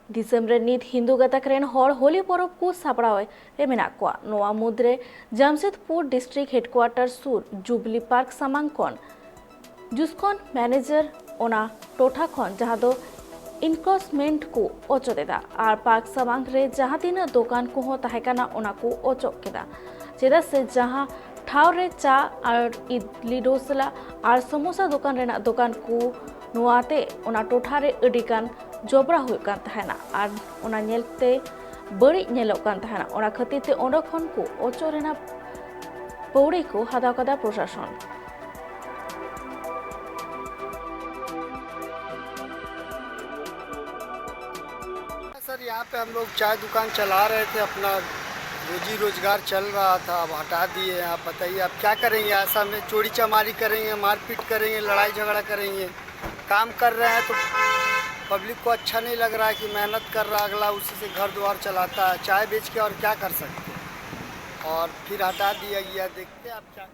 दिसम रे नीत Hindu गतक rain horror Holi परब को सापड़ावे रे मेना कोआ नोआ मुद्रे जमशेदपुर डिस्ट्रिक्ट हेडक्वार्टर सुर जुबली पार्क सामांकन जुस्कन मैनेजर ओना टोठा खन जहां दो इनक्रोचमेंट को ओचो देदा और पार्क सामांग रे जहां तीन दुकान को हो तहेकाना ओना को ओचो केदा चेदा से जहां ठाव रे चा और इडली डोसला और समोसा दुकान रेना दुकान को नुआते ओना टोठा रे अडिकान जबरा हुई कान तहना और ओना नेलते बड़ी नेलोक कान तहना ओना खतीते ओंडो खन को ओचो रेना पौड़ी को हादा कदा प्रशासन। सर यहाँ पे हम लोग चाय दुकान चला रहे थे, अपना रोजी रोजगार चल रहा था, अब हटा दिए। आप बताइए आप क्या करेंगे? ऐसा में चोरी चमारी करेंगे, मारपीट करेंगे, लड़ाई झगड़ा करेंगे? काम कर रहे हैं तो पब्लिक को अच्छा नहीं लग रहा है कि मेहनत कर रहा अगला उसी से घर द्वार चलाता है, चाय बेच के और क्या कर सकते हैं। और फिर हटा दिया गया, देखते हैं आप क्या